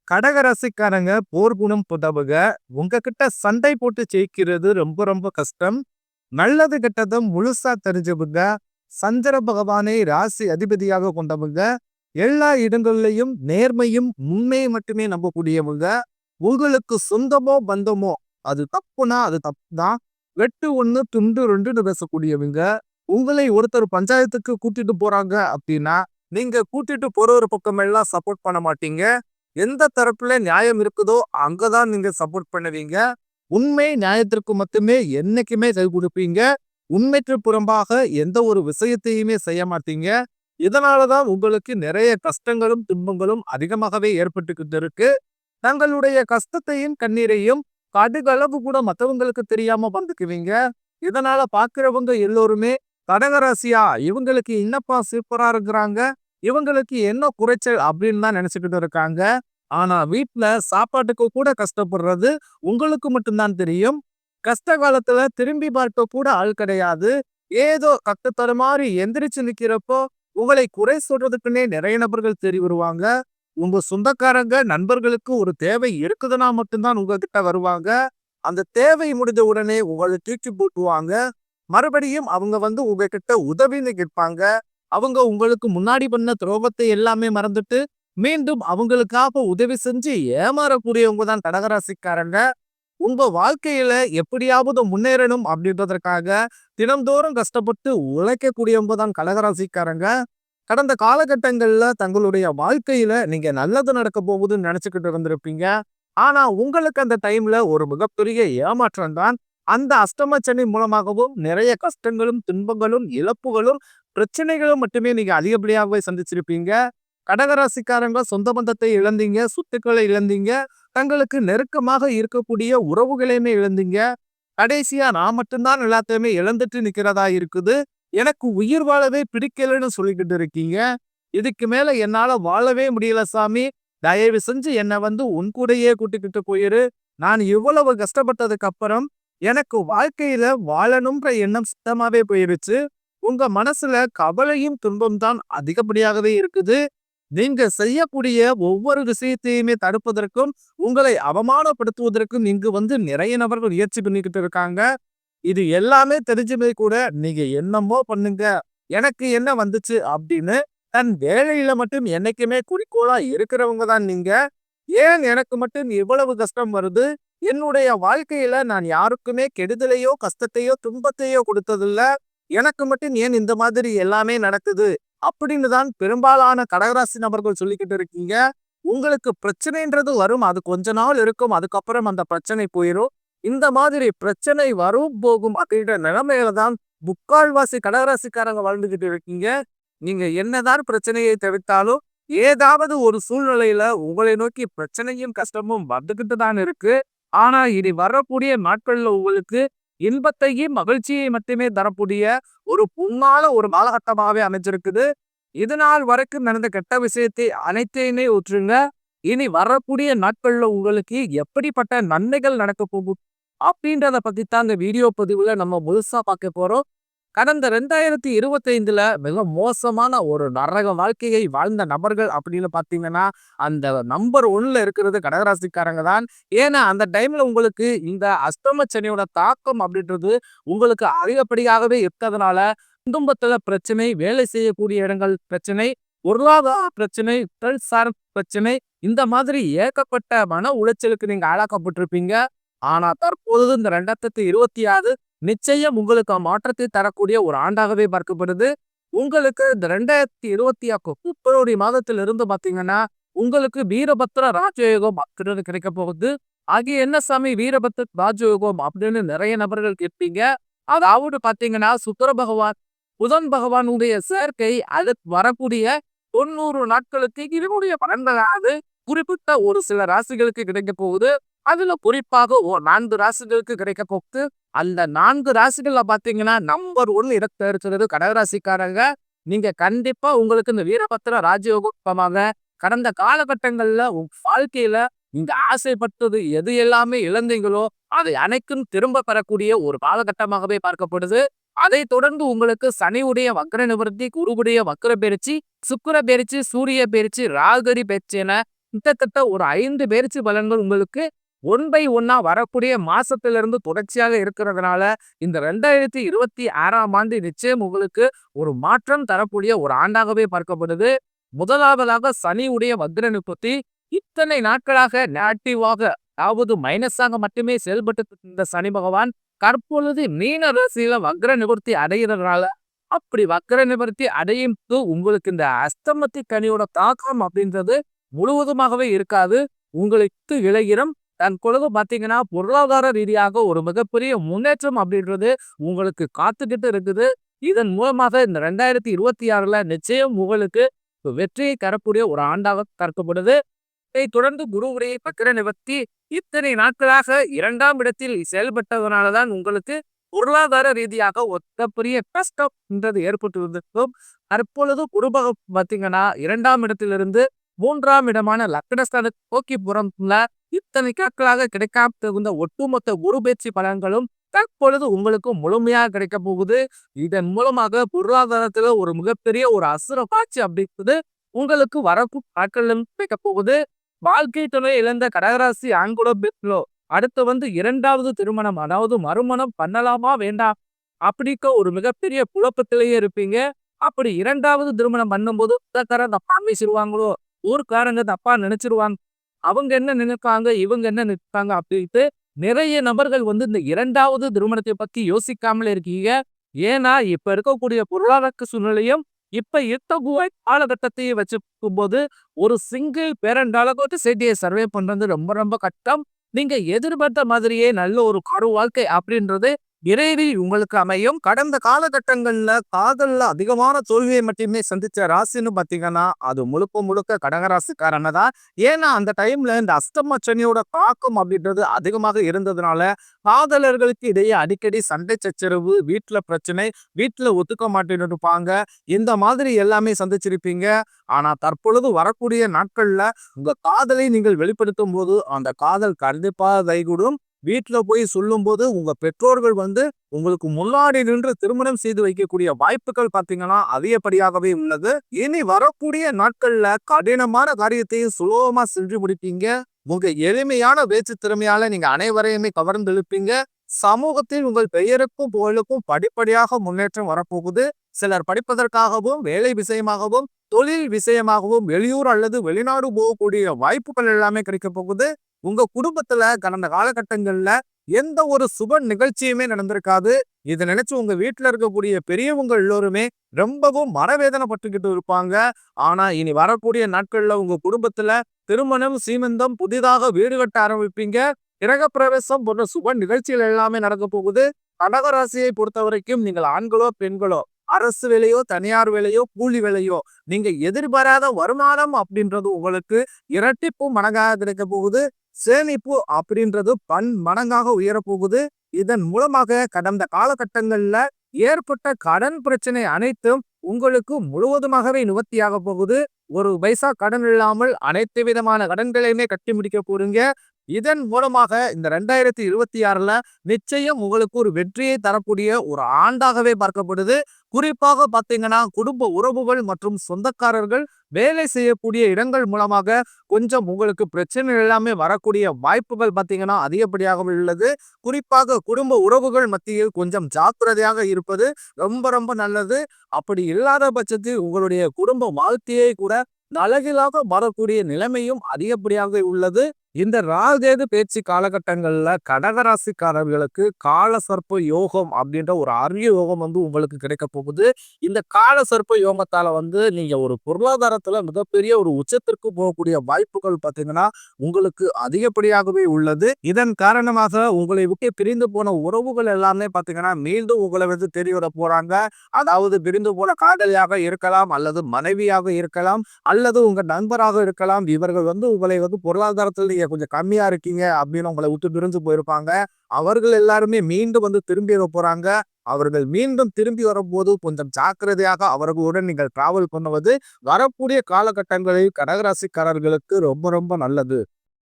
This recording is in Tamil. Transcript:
கடக ராசிக்காரங்க போர் குணம் புதவுக. உங்ககிட்ட சண்டை போட்டு ஜெயிக்கிறது ரொம்ப ரொம்ப கஷ்டம். நல்லது கெட்டத முழுசா தெரிஞ்சவங்க. சந்திர பகவானை ராசி அதிபதியாக கொண்டவங்க. எல்லா இடங்கள்லயும் நேர்மையும் உண்மையை மட்டுமே நம்பக்கூடியவங்க. உங்களுக்கு சொந்தமோ பந்தமோ அது தப்புனா அது தப்பு தான். வெட்டு ஒண்ணு துண்டு ரெண்டுன்னு பேசக்கூடியவங்க. உங்களை ஒருத்தர் பஞ்சாயத்துக்கு கூட்டிட்டு போறாங்க அப்படின்னா நீங்க கூட்டிட்டு போற ஒரு பக்கம் எல்லாம் சப்போர்ட் பண்ண மாட்டீங்க. எந்த தரப்புல நியாயம் இருக்குதோ அங்கதான் நீங்க சப்போர்ட் பண்ணுவீங்க. உண்மை நியாயத்திற்கு மட்டுமே என்னைக்குமே கை கொடுப்பீங்க. உண்மைக்கு புறம்பாக எந்த ஒரு விஷயத்தையுமே செய்ய மாட்டீங்க. இதனாலதான் உங்களுக்கு நிறைய கஷ்டங்களும் துன்பங்களும் அதிகமாகவே ஏற்பட்டுக்கிட்டு இருக்கு. தங்களுடைய கஷ்டத்தையும் கண்ணீரையும் கடுகளவு கூட மத்தவங்களுக்கு தெரியாம வந்துக்குவீங்க. இதனால பாக்குறவங்க எல்லோருமே கடகராசியா இவங்களுக்கு என்னப்பா சூப்பரா இருக்கிறாங்க, இவங்களுக்கு என்ன குறைச்சல் அப்படின்னு தான் நினைச்சுக்கிட்டு இருக்காங்க. ஆனா வீட்டுல சாப்பாட்டுக்கு கூட கஷ்டப்படுறது உங்களுக்கு மட்டும்தான் தெரியும். கஷ்ட காலத்துல திரும்பி பார்க்க கூட ஆள் கிடையாது. ஏதோ கட்டுத்தர மாதிரி எந்திரிச்சு நிக்கிறப்போ உங்களை குறை சொல்றதுக்குன்னே நிறைய நபர்கள் தேடி வருவாங்க. உங்க சொந்தக்காரங்க நண்பர்களுக்கு ஒரு தேவை இருக்குதுன்னா மட்டும்தான் உங்ககிட்ட வருவாங்க. அந்த தேவை முடிஞ்ச உடனே உங்களை தூக்கி போட்டுவாங்க. மறுபடியும் அவங்க உங்ககிட்ட உதவின்னு கேட்பாங்க. அவங்க உங்களுக்கு முன்னாடி பண்ண துரோகத்தை எல்லாமே மறந்துட்டு மீண்டும் அவங்களுக்காக உதவி செஞ்சு ஏமாறக்கூடியவங்க தான் கடகராசிக்காரங்க. உங்க வாழ்க்கையில எப்படியாவது முன்னேறணும் அப்படின்றதற்காக தினம்தோறும் கஷ்டப்பட்டு உழைக்கக்கூடியவங்க தான் கடகராசிக்காரங்க. கடந்த காலகட்டங்கள்ல தங்களுடைய வாழ்க்கையில நீங்க நல்லது நடக்க போகுதுன்னு நினைச்சுக்கிட்டு இருந்திருப்பீங்க. ஆனா உங்களுக்கு அந்த டைம்ல ஒரு மிகப்பெரிய ஏமாற்றம் தான். அந்த அஷ்டம சனி மூலமாகவும் நிறைய கஷ்டங்களும் துன்பங்களும் இழப்புகளும் பிரச்சனைகளும் மட்டுமே நீங்க அதிகப்படியாகவே சந்திச்சிருப்பீங்க. கடகராசிக்காரங்க சொந்த பந்தத்தை இழந்தீங்க, சொத்துக்களை இழந்தீங்க, தங்களுக்கு நெருக்கமாக இருக்கக்கூடிய உறவுகளையுமே இழந்தீங்க. கடைசியா நான் மட்டும்தான் எல்லாத்தையுமே இழந்துட்டு நிக்கிறதா இருக்குது, எனக்கு உயிர் வாழவே பிடிக்கலன்னு சொல்லிக்கிட்டு இருக்கீங்க. இதுக்கு மேல என்னால வாழவே முடியல சாமி, தயவு செஞ்சு என்னை உன் கூடயே கூட்டிக்கிட்டு போயிரு. நான் இவ்வளவு கஷ்டப்பட்டதுக்கு அப்புறம் எனக்கு வாழ்க்கையில வாழணும்ன்ற எண்ணம் சுத்தமாவே போயிருச்சு. உங்க மனசுல கவலையும் துன்பம் தான் அதிகப்படியாகவே இருக்குது. நீங்க செய்யக்கூடிய ஒவ்வொரு விஷயத்தையுமே தடுப்பதற்கும் உங்களை அவமானப்படுத்துவதற்கும் இங்கு நிறைய நபர்கள் முயற்சி பண்ணிக்கிட்டு இருக்காங்க. இது எல்லாமே தெரிஞ்சுமே கூட நீங்க என்னமோ பண்ணுங்க, எனக்கு என்ன வந்துச்சு அப்படின்னு தன் வேலையில மட்டும் என்னைக்குமே குறிக்கோளா இருக்கிறவங்க தான் நீங்க. ஏன் எனக்கு மட்டும் இவ்வளவு கஷ்டம் வருது, என்னுடைய வாழ்க்கையில நான் யாருக்குமே கெடுதலையோ கஷ்டத்தையோ துன்பத்தையோ கொடுத்ததில்ல, எனக்கு மட்டும் ஏன் இந்த மாதிரி எல்லாமே நடக்குது அப்படின்னு தான் பெரும்பாலான கடகராசி நபர்கள் சொல்லிக்கிட்டு இருக்கீங்க. உங்களுக்கு பிரச்சனைன்றது வரும், அது கொஞ்ச நாள் இருக்கும், அதுக்கப்புறம் அந்த பிரச்சனை போயிடும். இந்த மாதிரி பிரச்சனை வரும் போகும் அப்படின்ற நிலைமையில தான் முக்கால்வாசி கடகராசிக்காரங்க வாழ்ந்துகிட்டு இருக்கீங்க. நீங்க என்னதான் பிரச்சனையை தவிர்த்தாலும் ஏதாவது ஒரு சூழ்நிலையில உங்களை நோக்கி பிரச்சனையும் கஷ்டமும் வந்துகிட்டு தான் இருக்கு. ஆனா இனி வரக்கூடிய நாட்கள்ல உங்களுக்கு இன்பத்தையும் மகிழ்ச்சியை மட்டுமே தரக்கூடிய ஒரு பொன்னான ஒரு காலகட்டமாவே அமைஞ்சிருக்குது. இது நாள் வரைக்கும் நடந்த கெட்ட விஷயத்தை அனைத்தையுமே ஊற்றுங்க. இனி வரக்கூடிய நாட்கள்ல உங்களுக்கு எப்படிப்பட்ட நன்மைகள் நடக்க போகும் அப்படின்றத பத்தி தான் இந்த வீடியோ பதிவுல நம்ம முழுசா பார்க்க போறோம். கடந்த 2025ல மிக மோசமான ஒரு நரக வாழ்க்கையை வாழ்ந்த நபர்கள் அப்படின்னு பாத்தீங்கன்னா அந்த நம்பர் 1ல இருக்கிறது கடகராசிக்காரங்க தான். ஏன்னா அந்த டைம்ல உங்களுக்கு இந்த அஷ்டம சனியோட தாக்கம் அப்படின்றது உங்களுக்கு அதிகப்படியாகவே இருக்கிறதுனால குடும்பத்துல பிரச்சனை, வேலை செய்யக்கூடிய இடங்கள் பிரச்சனை, பொருளாதார பிரச்சனை, உடல் சார்ந்த பிரச்சனை, இந்த மாதிரி ஏகப்பட்ட மன உளைச்சலுக்கு நீங்க ஆளாக்கப்பட்டிருப்பீங்க. ஆனா தற்போது இந்த 2026 நிச்சயம் உங்களுக்கு மாற்றத்தை தரக்கூடிய ஒரு ஆண்டாகவே பார்க்கப்படுது. உங்களுக்கு இந்த 2026 பிப்ரவரி மாதத்திலிருந்து பாத்தீங்கன்னா உங்களுக்கு வீரபத்ர ராஜயோகம் அப்படின்றது கிடைக்க போகுது. ஆகிய என்ன சாமி வீரபத்ர ராஜயோகம் அப்படின்னு நிறைய நபர்கள் கேட்பீங்க. அதாவது பாத்தீங்கன்னா சுக்கிர பகவான், புதன் பகவானுடைய சேர்க்கை அது வரக்கூடிய 90 நாட்களுக்கு இதனுடைய பலன்களானது குறிப்பிட்ட ஒரு சில ராசிகளுக்கு கிடைக்க போகுது. அதுல குறிப்பாக 4 ராசிகளுக்கு கிடைக்க போகுது. அந்த 4 ராசிகள்ல பாத்தீங்கன்னா நம்பர் 1 இடத்துல இருக்கிறது கடகராசிக்காரங்க. நீங்க கண்டிப்பா உங்களுக்கு இந்த வீரபத்திர ராஜயோகமாக கடந்த காலகட்டங்கள்ல உங்க வாழ்க்கையில நீங்க ஆசைப்பட்டது எது எல்லாமே இழந்தீங்களோ அதை அனைக்கும் திரும்ப பெறக்கூடிய ஒரு காலகட்டமாகவே பார்க்கப்படுது. அதை தொடர்ந்து உங்களுக்கு சனியுடைய வக்ர நிவர்த்தி, குருவுடைய வக்ர பயிற்சி, சுக்கிர பயிற்சி, சூரிய பயிற்சி, ராகரி பயிற்சி என கிட்டத்தட்ட ஒரு 5 பெயர்ச்சி பலன்கள் உங்களுக்கு ஒன் பை ஒன்னா வரக்கூடிய மாசத்திலிருந்து தொடர்ச்சியாக இருக்கிறதுனால இந்த 2026ஆம் ஆண்டு நிச்சயம் உங்களுக்கு ஒரு மாற்றம் தரக்கூடிய ஒரு ஆண்டாகவே பார்க்கப்படுது. முதலாவதாக சனியுடைய வக்ர நிவர்த்தி இத்தனை நாட்களாக நேட்டிவாக அதாவது மைனஸாக மட்டுமே செயல்பட்டு இந்த சனி பகவான் தற்பொழுது மீன ராசியில வக்ர நிவர்த்தி அடைகிறதுனால அப்படி வக்ர நிவர்த்தி அடையும் உங்களுக்கு இந்த அஸ்தமத்தி கனியோட தாக்கம் அப்படின்றது முழுவதுமாகவே இருக்காது. உங்களுக்கு இளையிறம் தற்பொழுது பாத்தீங்கன்னா பொருளாதார ரீதியாக ஒரு மிகப்பெரிய முன்னேற்றம் அப்படின்றது உங்களுக்கு காத்துக்கிட்டு இருக்குது. இதன் மூலமாக இந்த 2026ல நிச்சயம் உங்களுக்கு வெற்றியை தரக்கூடிய ஒரு ஆண்டாக கருதப்படுது. இதை தொடர்ந்து குருவுடைய வக்ர நிவர்த்தி இத்தனை நாட்களாக 2ஆம் இடத்தில் செயல்பட்டதனாலதான் உங்களுக்கு பொருளாதார ரீதியாக ஒத்தப்பெரிய கஷ்டம் என்றது ஏற்பட்டு இருந்திருக்கும். தற்பொழுது குருபகம் பார்த்தீங்கன்னா 2ஆம் இடத்திலிருந்து 3ஆம் இடமான லக்னஸ்தானத்தை நோக்கி புறம்ல இத்தனை நாட்களாக கிடைக்காம இருந்த ஒட்டுமொத்த குரு பேச்சு பலன்களும் தற்பொழுது உங்களுக்கு முழுமையாக கிடைக்க போகுது. இதன் மூலமாக பொருளாதாரத்துல ஒரு மிகப்பெரிய ஒரு அசுர காட்சி அப்படிங்கிறது உங்களுக்கு வரக்கும் நாட்கள் கிடைக்க போகுது. வாழ்க்கை துணை இழந்த கடகராசி ஆண்குல பெற்றோ அடுத்து 2வது திருமணம் அதாவது மறுமணம் பண்ணலாமா வேண்டாம் அப்படிக்க ஒரு மிகப்பெரிய குழப்பத்திலேயே இருப்பீங்க. அப்படி 2வது திருமணம் பண்ணும்போது தப்பா பேசிடுவாங்களோ ஊர்க்காரங்க தப்பா நினைச்சிருவாங்க, அவங்க என்ன நினைப்பாங்க இவங்க என்ன நினைப்பாங்க அப்படின்ட்டு நிறைய நபர்கள் இந்த 2வது திருமணத்தை பத்தி யோசிக்காமலே இருக்கீங்க. ஏன்னா இப்ப இருக்கக்கூடிய பொருளாதார சூழ்நிலையும் இப்ப இருக்கக்கூடிய காலகட்டத்தையே வச்சு போது ஒரு சிங்கிள் பேரண்ட் அளவுக்கு சேட்டியை சர்வே பண்றது ரொம்ப ரொம்ப கஷ்டம். நீங்க எதிர்பார்த்த மாதிரியே நல்ல ஒரு கரு வாழ்க்கை அப்படின்றது விரைவில் உங்களுக்கு அமையும். கடந்த காலகட்டங்கள்ல காதல்ல அதிகமான தோல்வியை மட்டுமே சந்திச்ச ராசின்னு பாத்தீங்கன்னா அது முழுக்க முழுக்க கடகராசிக்காரங்க தான். ஏன்னா அந்த டைம்ல இந்த அஷ்டம சனியோட தாக்கம் அப்படின்றது அதிகமாக இருந்ததுனால காதலர்களுக்கு இடையே அடிக்கடி சண்டை சச்சரவு, வீட்டுல பிரச்சனை, வீட்டுல ஒத்துக்க மாட்டேன்னு இருப்பாங்க. இந்த மாதிரி எல்லாமே சந்திச்சிருப்பீங்க. ஆனா தற்பொழுது வரக்கூடிய நாட்கள்ல உங்க காதலை நீங்கள் வெளிப்படுத்தும் போது அந்த காதல் கண்டிப்பா கைகூடும். வீட்டுல போய் சொல்லும் போது உங்க பெற்றோர்கள் உங்களுக்கு முன்னாடி நின்று திருமணம் செய்து வைக்கக்கூடிய வாய்ப்புகள் பாத்தீங்கன்னா அதிகப்படியாகவே உள்ளது. இனி வரக்கூடிய நாட்கள்ல கடினமான காரியத்தையும் சுலபமா செஞ்சு முடிப்பீங்க. உங்க எளிமையான பேச்சு திறமையால நீங்க அனைவரையுமே கவர்ந்து இழுப்பீங்க. சமூகத்தில் உங்கள் பெயருக்கும் புகழுக்கும் படிப்படியாக முன்னேற்றம் வரப்போகுது. சிலர் படிப்பதற்காகவும் வேலை விஷயமாகவும் தொழில் விஷயமாகவும் வெளியூர் அல்லது வெளிநாடு போகக்கூடிய வாய்ப்புகள் எல்லாமே கிடைக்க போகுது. உங்க குடும்பத்துல கடந்த காலகட்டங்கள்ல எந்த ஒரு சுப நிகழ்ச்சியுமே நடந்திருக்காது. இதை நினைச்சு உங்க வீட்டுல இருக்கக்கூடிய பெரியவங்க எல்லோருமே ரொம்பவும் மனவேதனைப்பட்டுக்கிட்டு இருப்பாங்க. ஆனா இனி வரக்கூடிய நாட்கள்ல உங்க குடும்பத்துல திருமணம், சீமந்தம், புதிதாக வீடு கட்ட ஆரம்பிப்பீங்க. கிரகப்பிரவேசம் போன்ற சுப நிகழ்ச்சிகள் எல்லாமே நடக்க போகுது. கடகராசியை பொறுத்த வரைக்கும் நீங்கள் ஆண்களோ பெண்களோ அரசு வேலையோ தனியார் வேலையோ கூலி வேலையோ நீங்க எதிர்பாராத வருமானம் அப்படின்றது உங்களுக்கு இரட்டிப்பு மடங்காக கிடைக்க போகுது. சேமிப்பு அப்படின்றது மடங்காக உயரப்போகுது. இதன் மூலமாக கடந்த காலகட்டங்கள்ல ஏற்பட்ட கடன் பிரச்சனை அனைத்தும் உங்களுக்கு முழுவதுமாகவே நிவர்த்தியாக போகுது. ஒரு பைசா கடன் இல்லாமல் அனைத்து விதமான கடன்களையுமே கட்டி முடிக்க போறீங்க. இதன் மூலமாக இந்த 2026ல நிச்சயம் உங்களுக்கு ஒரு வெற்றியை தரக்கூடிய ஒரு ஆண்டாகவே பார்க்கப்படுது. குறிப்பாக பாத்தீங்கன்னா குடும்ப உறவுகள் மற்றும் சொந்தக்காரர்கள் வேலை செய்யக்கூடிய இடங்கள் மூலமாக கொஞ்சம் உங்களுக்கு பிரச்சனை எல்லாமே வரக்கூடிய வாய்ப்புகள் பாத்தீங்கன்னா அதிகப்படியாக உள்ளது. குறிப்பாக குடும்ப உறவுகள் மத்தியில் கொஞ்சம் ஜாக்கிரதையாக இருப்பது ரொம்ப ரொம்ப நல்லது. அப்படி இல்லாத பட்சத்தில் உங்களுடைய குடும்ப வாழ்க்கையை கூட அழகிலாக வரக்கூடிய நிலைமையும் அதிகப்படியாக உள்ளது. இந்த ராகுகேது பேச்சு காலகட்டங்கள்ல கடகராசிக்காரர்களுக்கு கால சர்ப்ப யோகம் அப்படின்ற ஒரு அரிய யோகம் உங்களுக்கு கிடைக்க போகுது. இந்த கால சர்ப்ப யோகத்தால நீங்க ஒரு பொருளாதாரத்துல மிகப்பெரிய ஒரு உச்சத்திற்கு போகக்கூடிய வாய்ப்புகள் பாத்தீங்கன்னா உங்களுக்கு அதிகப்படியாகவே உள்ளது. இதன் காரணமாக உங்களை விட்டு பிரிந்து போன உறவுகள் எல்லாமே பாத்தீங்கன்னா மீண்டும் உங்களை தேடி வர போறாங்க. அதாவது பிரிந்து போன காதலியாக இருக்கலாம், அல்லது மனைவியாக இருக்கலாம், அல்லது உங்க நண்பராக இருக்கலாம். இவர்கள் உங்களை பொருளாதாரத்தில் நீங்க கொஞ்சம் கம்மியா இருக்கீங்க அப்படின்னு உங்களை விட்டு பிரிஞ்சு போயிருப்பாங்க. அவர்கள் எல்லாருமே மீண்டும் திரும்பி வர போறாங்க. அவர்கள் மீண்டும் திரும்பி வரும்போது கொஞ்சம் ஜாக்கிரதையாக அவர்களுடன் நீங்கள் டிராவல் பண்ணுவது வரக்கூடிய காலகட்டங்களில் கடகராசிக்காரர்களுக்கு ரொம்ப ரொம்ப நல்லது.